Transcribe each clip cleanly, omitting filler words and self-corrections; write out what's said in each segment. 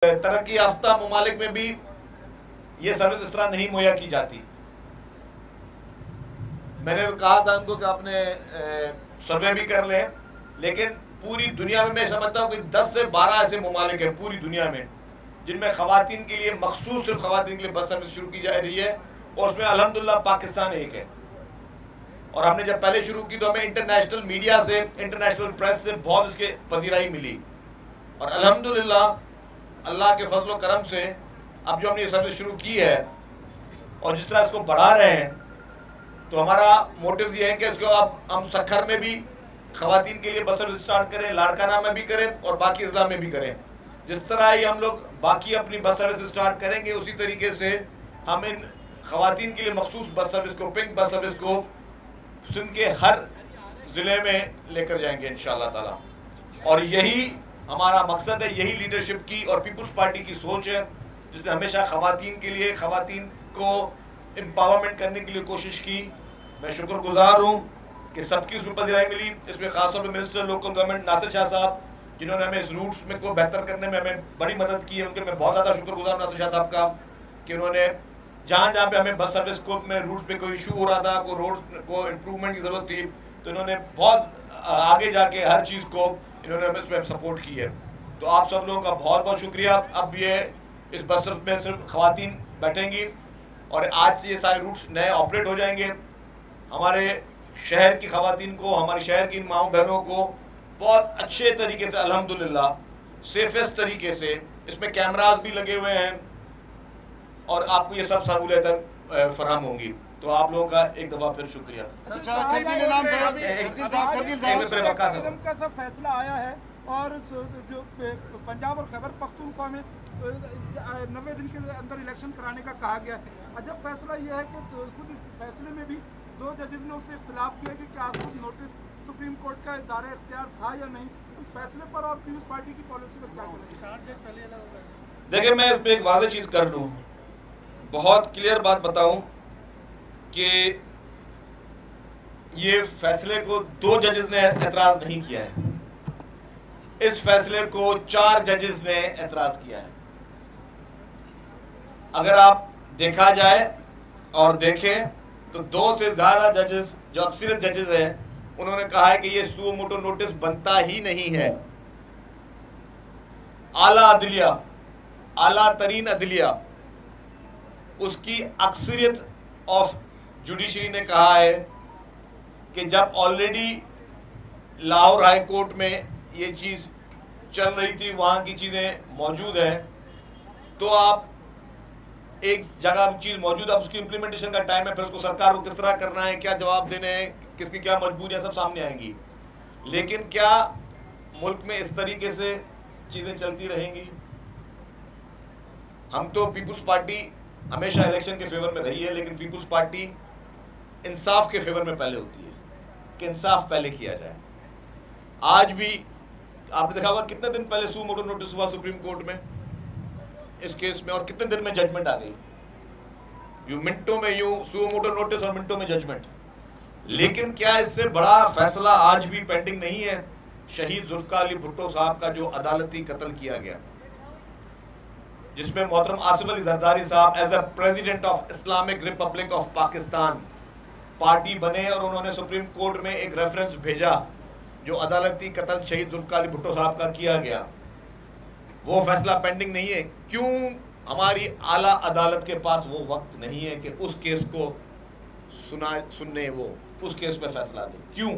तरक्की याफ्ता ममालिक में भी ये सर्विस इस तरह नहीं मुहैया की जाती। मैंने तो कहा था उनको कि आपने सर्वे भी कर लें, लेकिन पूरी दुनिया में मैं समझता हूं कि 10 से 12 ऐसे ममालिक हैं पूरी दुनिया में जिनमें खवातीन के लिए मखसूस सिर्फ खवातीन के लिए बस सर्विस शुरू की जा रही है, और उसमें अल्हम्दुलिल्लाह पाकिस्तान एक है। और हमने जब पहले शुरू की तो हमें इंटरनेशनल मीडिया से, इंटरनेशनल प्रेस से बहुत इसके पजीराई मिली, और अल्हम्दुलिल्लाह अल्लाह के फजल करम से अब जो हमने ये सर्विस शुरू की है और जिस तरह इसको बढ़ा रहे हैं, तो हमारा मोटिव ये है कि इसको अब हम सखर में भी खवातीन के लिए बस सर्विस स्टार्ट करें, लाड़काना में भी करें और बाकी अजला में भी करें। जिस तरह ही हम लोग बाकी अपनी बस सर्विस स्टार्ट करेंगे, उसी तरीके से हम इन खवातीन के लिए मखसूस बस सर्विस को, पिंक बस सर्विस को सिंध के हर जिले में लेकर जाएंगे इंशाअल्लाह ताला। और यही हमारा मकसद है, यही लीडरशिप की और पीपुल्स पार्टी की सोच है, जिसने हमेशा खवातीन के लिए, खवातीन को एम्पावरमेंट करने के लिए कोशिश की। मैं शुक्रगुजार हूं कि सबकी उसमें पजीराई मिली। इसमें खासतौर पर minister local government Nasir Shah साहब, जिन्होंने हमें इस रूट्स में को बेहतर करने में हमें बड़ी मदद की है, उनके मैं बहुत ज्यादा शुक्रगुजार नासिर शाह साहब का कि उन्होंने जहां जहां पे हमें बस सर्विस को में रूट्स पे कोई इशू हो रहा था, कोई रोड को इम्प्रूवमेंट की जरूरत थी, तो इन्होंने बहुत आगे जाके हर चीज को इन्होंने हमें इसमें सपोर्ट की है। तो आप सब लोगों का बहुत बहुत शुक्रिया। अब ये इस बस सर्विस में सिर्फ खवातीन बैठेंगी और आज से ये सारे रूट्स नए ऑपरेट हो जाएंगे। हमारे शहर की खवातीन को, हमारे शहर की माओ बहनों को बहुत अच्छे तरीके से, अल्हम्दुलिल्लाह सेफेस्ट तरीके से, इसमें कैमरास भी लगे हुए हैं और आपको ये सब सहूलियतें फराहम होंगी। तो आप लोगों का एक दफा फिर शुक्रिया। का सब फैसला आया है और जो पंजाब और खैबर पख्तूनख्वा में 90 दिन के अंदर इलेक्शन कराने का कहा गया है। अजब फैसला यह है कि खुद इस फैसले में भी 2 जजेस ने उससे इख्तिलाफ किया कि क्या खुद नोटिस सुप्रीम कोर्ट का दायरा इख्तियार था या नहीं। इस फैसले पर और पीपल्स पार्टी की पॉलिसी पर क्या करेंगे? देखिए, मैं इस पर एक वाज़ेह चीज कर लूं, बहुत क्लियर बात बताऊं कि ये फैसले को 2 जजेस ने एतराज नहीं किया है, इस फैसले को 4 जजेस ने एतराज किया है। अगर आप देखा जाए और देखें तो 2 से ज्यादा जजेस, जो अक्सरियत जजेस हैं, उन्होंने कहा है कि ये सुओ मोटो नोटिस बनता ही नहीं है। आला अदलिया, आला तरीन अदलिया, उसकी अक्सरियत ऑफ जुडिशरी ने कहा है कि जब ऑलरेडी लाहौर हाई कोर्ट में ये चीज चल रही थी, वहां की चीजें मौजूद हैं, तो आप एक जगह चीज मौजूद है, उसकी इंप्लीमेंटेशन का टाइम है, फिर उसको सरकार को किस तरह करना है, क्या जवाब देने हैं, किसकी क्या मजबूरियां, सब सामने आएंगी। लेकिन क्या मुल्क में इस तरीके से चीजें चलती रहेंगी? हम तो पीपुल्स पार्टी हमेशा इलेक्शन के फेवर में रही है, लेकिन पीपुल्स पार्टी इंसाफ के फेवर में पहले होती है कि इंसाफ पहले किया जाए। आज भी आपने देखा होगा कितने दिन पहले सुओ मोटो नोटिस हुआ सुप्रीम कोर्ट में इस केस में, और कितने दिन में जजमेंट आ गई। यूं मिनटों में, यूं सुओ मोटो नोटिस और मिनटों में जजमेंट। लेकिन क्या इससे बड़ा फैसला आज भी पेंडिंग नहीं है? शहीद जुल्फकार अली भुट्टो साहब का जो अदालती कत्ल किया गया, जिसमें मोहतरम आसिफ अली जरदारी साहब as a president of Islamic Republic of Pakistan party बने और उन्होंने सुप्रीम कोर्ट में एक रेफरेंस भेजा, जो अदालती कत्ल शहीद जुल्फकार अली भुट्टो साहब का किया गया, वो फैसला पेंडिंग नहीं है। क्यों हमारी आला अदालत के पास वो वक्त नहीं है कि उस केस को सुनने, वो उस केस पे फैसला दे? क्यों?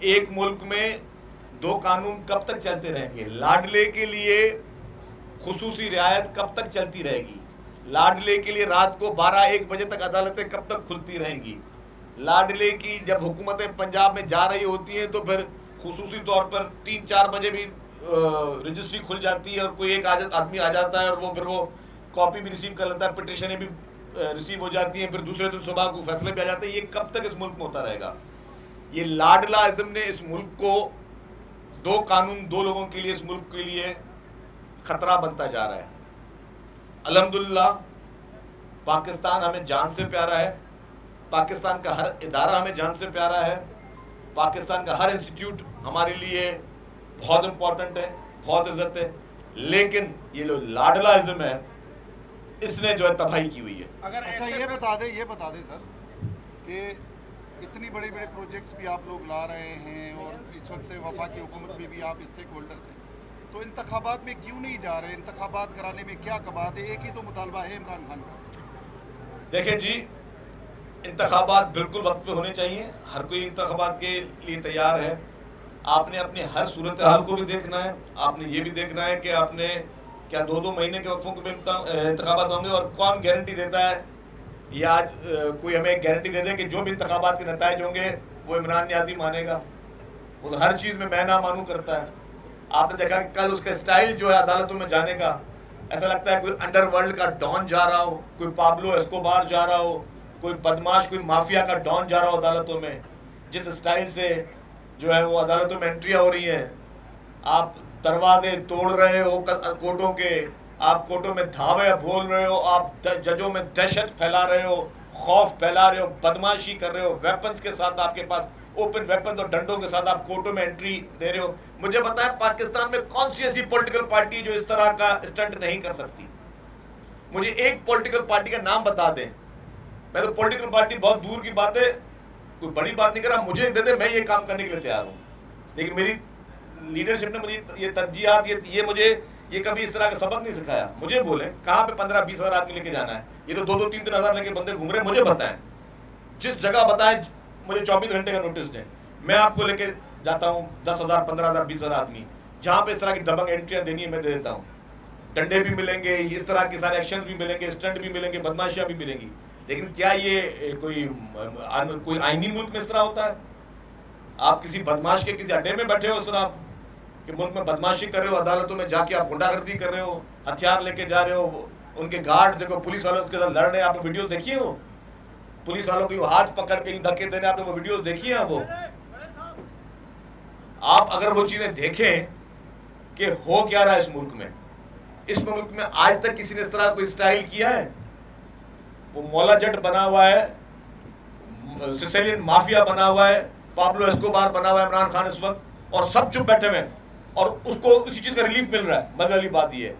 एक मुल्क में 2 कानून कब तक चलते रहेंगे? लाडले के लिए खुसूसी रियायत कब तक चलती रहेगी? लाडले के लिए रात को 12-1 बजे तक अदालतें कब तक खुलती रहेंगी? लाडले की जब हुकूमतें पंजाब में जा रही होती हैं तो फिर खुसूसी तौर पर 3-4 बजे भी रजिस्ट्री खुल जाती है और कोई एक आदमी आ जाता है और वो फिर वो कॉपी भी रिसीव कर लेता है, पिटीशनें भी रिसीव हो जाती हैं, फिर दूसरे दिन सुबह को फैसले भी आ जाते हैं। ये कब तक इस मुल्क में होता रहेगा? ये लाडलाइज्म ने इस मुल्क को 2 कानून 2 लोगों के लिए, इस मुल्क के लिए खतरा बनता जा रहा है। अल्हम्दुलिल्लाह पाकिस्तान हमें जान से प्यारा है, पाकिस्तान का हर इदारा हमें जान से प्यारा है, पाकिस्तान का हर इंस्टीट्यूट हमारे लिए बहुत इंपॉर्टेंट है, बहुत इज्जत है। लेकिन ये जो लाडलाइज्म है, इसने जो है तबाही की हुई है। अगर अच्छा ये बता दें सर कि इतनी बड़े बड़े प्रोजेक्ट्स भी आप लोग ला रहे हैं और इस वक्त वफाकी हुकूमत में भी आप स्टेक होल्डर्स हैं, तो इंतखाबात में क्यों नहीं जा रहे? इंतखाबात कराने में क्या कबात है? एक ही तो मुतालबा है इमरान खान का। देखिए जी, इंतखाबात बिल्कुल वक्त पे होने चाहिए, हर कोई इंतखाबात के लिए तैयार है। आपने अपनी हर सूरत हाल को भी देखना है, आपने ये भी देखना है कि आपने क्या 2-2 महीने के वक्फों के इंतखाबात होंगे और कौन गारंटी देता है, या आज कोई हमें गारंटी दे दे कि जो भी इंतखाबात के नतायज होंगे वो इमरान नियाज़ी मानेगा? वो तो हर चीज में मैं ना मानू करता है। आपने देखा कि कल उसका स्टाइल जो है अदालतों में जाने का, ऐसा लगता है कोई अंडरवर्ल्ड का डॉन जा रहा हो, कोई पाब्लो एस्कोबार जा रहा हो, कोई बदमाश, कोई माफिया का डॉन जा रहा हो अदालतों में। जिस स्टाइल से जो है वो अदालतों में एंट्रियां हो रही हैं, आप दरवाजे तोड़ रहे हो कोर्टों के, आप कोर्टों में धावे बोल रहे हो, आप जजों में दहशत फैला रहे हो, खौफ फैला रहे हो, बदमाशी कर रहे हो, वेपन्स के साथ आपके पास ओपन वेपन और डंडों के साथ आप कोर्टों में एंट्री दे रहे हो। मुझे पता है पाकिस्तान में कौन सी ऐसी पॉलिटिकल पार्टी जो इस तरह का स्टंट नहीं कर सकती। मुझे एक पॉलिटिकल पार्टी का नाम बता दें। मैं तो पॉलिटिकल पार्टी बहुत दूर की बात है, कोई बड़ी बात नहीं कर रहा, मुझे दे दे, मैं ये काम करने के लिए तैयार हूं। लेकिन मेरी लीडरशिप ने मुझे ये तरजीहात, ये मुझे ये कभी इस तरह का सबक नहीं सिखाया। मुझे बोले कहां पे 15-20 हजार आदमी लेके जाना है, ये तो 2-2, 3-3 हजार लेके बंदे घूम रहे, मुझे बताएं, जिस जगह बताएं, मुझे 24 घंटे का नोटिस दें, मैं आपको लेके जाता हूं 10,000, 15,000, 20,000 आदमी। जहां पे इस तरह की दबंग एंट्रियां देनी है मैं दे देता हूं। डंडे भी मिलेंगे, इस तरह के सारे एक्शन भी मिलेंगे, स्टंट भी मिलेंगे, बदमाशियां भी मिलेंगी। लेकिन क्या ये कोई आईनी मुल्क में इस तरह होता है? आप किसी बदमाश के किसी अड्डे में बैठे हो, सर आप कि मुल्क में बदमाशी कर रहे हो, अदालतों में जाके आप गुंडागर्दी कर रहे हो, हथियार लेके जा रहे हो, उनके गार्ड देखो पुलिस वालों के साथ लड़ रहे हैं, आपने वीडियो देखी है? वो पुलिस वालों की हाथ पकड़ के धक्के दे रहे हैं, आपने वो वीडियो देखी है? वो आप अगर वो चीजें देखें कि हो क्या रहा है इस मुल्क में, इस मुल्क में आज तक किसी ने इस तरह कोई स्टाइल किया है? वो मौला जट बना हुआ है, सिसिलियन माफिया बना हुआ है, पाब्लो एस्कोबार बना हुआ है इमरान खान इस वक्त, और सब चुप बैठे हुए हैं और उसको उसी चीज का रिलीफ मिल रहा है। मजे वाली बात यह है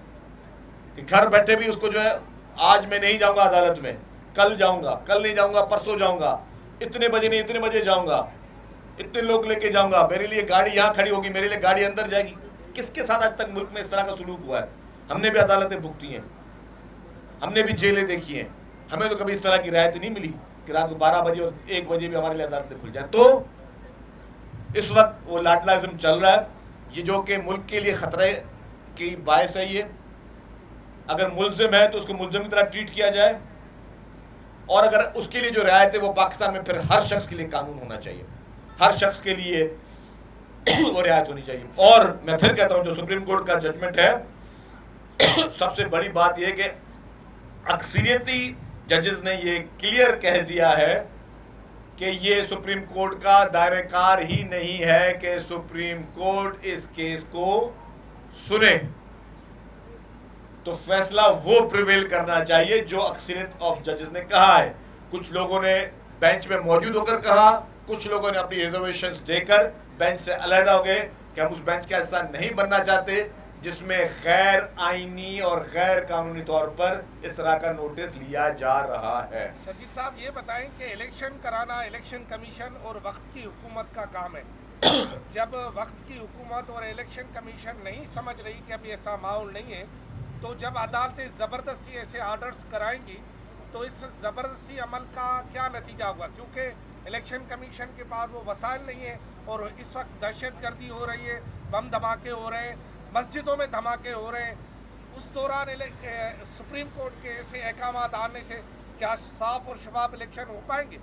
कि घर बैठे भी उसको जो है, आज मैं नहीं जाऊंगा अदालत में, कल जाऊंगा, कल नहीं जाऊंगा, परसों जाऊंगा, इतने बजे नहीं इतने बजे जाऊंगा, इतने लोग लेके जाऊंगा, मेरे लिए गाड़ी यहां खड़ी होगी, मेरे लिए गाड़ी अंदर जाएगी। किसके साथ आज तक मुल्क में इस तरह का सुलूक हुआ है? हमने भी अदालतें भुगती हैं, हमने भी जेलें देखी हैं, हमें तो कभी इस तरह की रियायत नहीं मिली कि रात को 12 बजे और 1 बजे भी हमारे लिए अदालतें खुल जाए। तो इस वक्त वो लाडलाइज्म चल रहा है, ये जो कि मुल्क के लिए खतरे की बायस है। ये अगर मुल्जिम है तो उसको मुल्जिम की तरह ट्रीट किया जाए, और अगर उसके लिए जो रियायत है वो पाकिस्तान में फिर हर शख्स के लिए कानून होना चाहिए, हर शख्स के लिए वो रियायत होनी चाहिए। और मैं फिर कहता हूं जो सुप्रीम कोर्ट का जजमेंट है, सबसे बड़ी बात यह कि अक्सरियती जजेस ने ये क्लियर कह दिया है कि ये सुप्रीम कोर्ट का दायरेकार ही नहीं है कि सुप्रीम कोर्ट इस केस को सुने। तो फैसला वो प्रिवेल करना चाहिए जो अक्सरियत ऑफ जजेस ने कहा है। कुछ लोगों ने बेंच में मौजूद होकर कहा, कुछ लोगों ने अपनी रिजर्वेशंस देकर बेंच से अलग हो गए कि हम उस बेंच का हिस्सा नहीं बनना चाहते जिसमें गैर आईनी और गैर कानूनी तौर पर इस तरह का नोटिस लिया जा रहा है। शरजील साहब ये बताएं कि इलेक्शन कराना इलेक्शन कमीशन और वक्त की हुकूमत का काम है। जब वक्त की हुकूमत और इलेक्शन कमीशन नहीं समझ रही कि अभी ऐसा माहौल नहीं है, तो जब अदालतें जबरदस्ती ऐसे ऑर्डर्स कराएंगी तो इस जबरदस्ती अमल का क्या नतीजा होगा? क्योंकि इलेक्शन कमीशन के पास वो वसाइल नहीं है और इस वक्त दहशतगर्दी हो रही है, बम धमाके हो रहे हैं, मस्जिदों में धमाके हो रहे हैं। उस दौरान सुप्रीम कोर्ट के ऐसे अहकाम आने से क्या साफ और शफाफ इलेक्शन हो पाएंगे?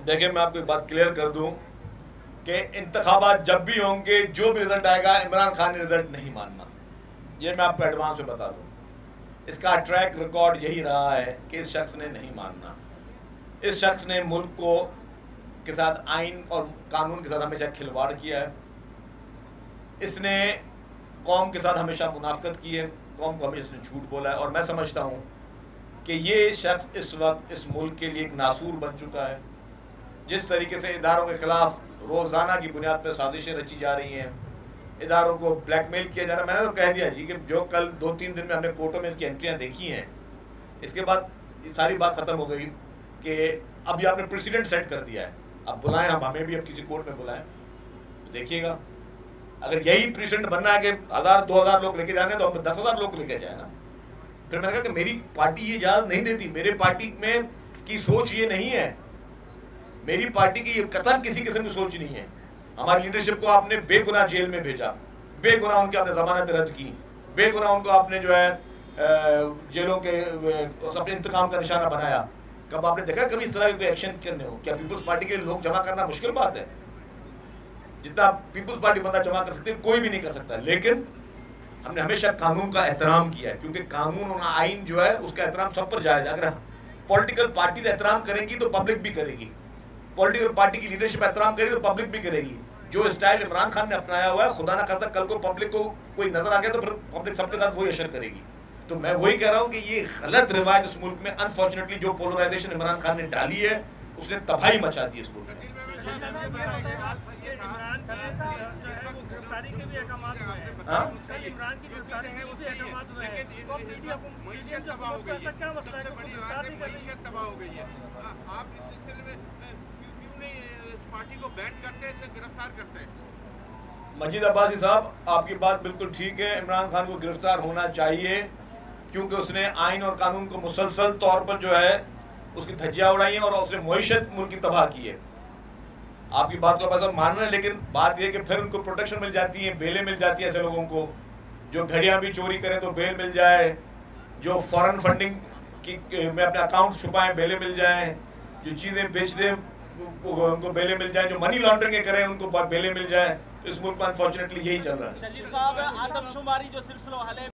देखिए, मैं आपको एक बात क्लियर कर दूं कि इंतखाबात जब भी होंगे, जो भी रिजल्ट आएगा, इमरान खान ने रिजल्ट नहीं मानना। ये मैं आपको एडवांस में बता दूं। इसका ट्रैक रिकॉर्ड यही रहा है कि इस शख्स ने नहीं मानना। इस शख्स ने मुल्क को के साथ आइन और कानून के साथ हमेशा खिलवाड़ किया है। इसने कौम के साथ हमेशा मुनाफकत की है, कौम को हमेशा इसने झूठ बोला है। और मैं समझता हूं कि ये शख्स इस वक्त इस मुल्क के लिए एक नासूर बन चुका है। जिस तरीके से इदारों के खिलाफ रोजाना की बुनियाद पर साजिशें रची जा रही हैं, इदारों को ब्लैकमेल किया जा रहा है। मैंने तो कह दिया जी कि जो कल 2-3 दिन में हमने कोर्टों में इसकी एंट्रियां देखी हैं, इसके बाद ये सारी बात खत्म हो गई कि अब ये आपने प्रेसिडेंट सेट कर दिया है, अब बुलाएं, हम हमें भी अब किसी कोर्ट में बुलाएं तो देखिएगा। अगर यही प्रेसिडेंट बनना है कि 1000-2000 लोग लेके जाने तो हम 10,000 लोग लेके जाए ना। फिर मैंने कहा कि मेरी पार्टी ये इजाजत नहीं देती, मेरे पार्टी में की सोच ये नहीं है, मेरी पार्टी की ये कतई किसी किस्म की सोच नहीं है। हमारी लीडरशिप को आपने बेगुनाह जेल में भेजा, बेगुनाह उनकी आपने जमानत रद्द की, बेगुनाह उनको आपने जो है जेलों के अपने इंतकाम का निशाना बनाया। कब आपने देखा कभी इस तरह के एक्शन करने हो? क्या पीपुल्स पार्टी के लोग जमा करना मुश्किल बात है? जितना पीपुल्स पार्टी बंदा जमा कर सकती है कोई भी नहीं कर सकता। लेकिन हमने हमेशा कानून का एहतराम किया है, क्योंकि कानून और आइन जो है उसका एहतराम सब पर जायज है। अगर पॉलिटिकल पार्टी का एहतराम करेंगी तो पब्लिक भी करेगी, पॉलिटिकल पार्टी की लीडरशिप एहतराम करेगी तो पब्लिक भी करेगी। जो स्टाइल इमरान खान ने अपनाया हुआ है, खुदा ना करता कल को पब्लिक को कोई नजर आ गया तो फिर पब्लिक सबके साथ वही असर करेगी। तो मैं वही कह रहा हूं कि ये गलत रिवायत इस मुल्क में अनफॉर्चुनेटली जो पोलराइजेशन इमरान खान ने डाली है उसने तबाही मचा दी इस मुल्क में। आप इस सिलसिले में क्यों नहीं इस पार्टी को बैन करते, इसे गिरफ्तार करते हैं? मजीद अब्बासी साहब, आपकी बात बिल्कुल ठीक है, इमरान खान को गिरफ्तार होना चाहिए, क्योंकि उसने आइन और कानून को मुसलसल तौर पर जो है उसकी धज्जियां उड़ाई हैं और उसने मईशत मुल्क की तबाह की है। आपकी बात को बस मान रहे हैं, लेकिन बात यह कि फिर उनको प्रोटेक्शन मिल जाती है, बेलें मिल जाती है ऐसे लोगों को, जो घड़ियां भी चोरी करें तो बेल मिल जाए, जो फॉरेन फंडिंग की में अपने अकाउंट छुपाएं बेलें मिल जाएं, जो चीजें बेच दें उनको बेलें मिल जाए, जो मनी लॉन्ड्रिंग करें उनको बेलें मिल जाए। इस मुल्क में अनफॉर्चुनेटली यही चल रहा है। शजीब साहब, आदमशुमारी जो सिलसिला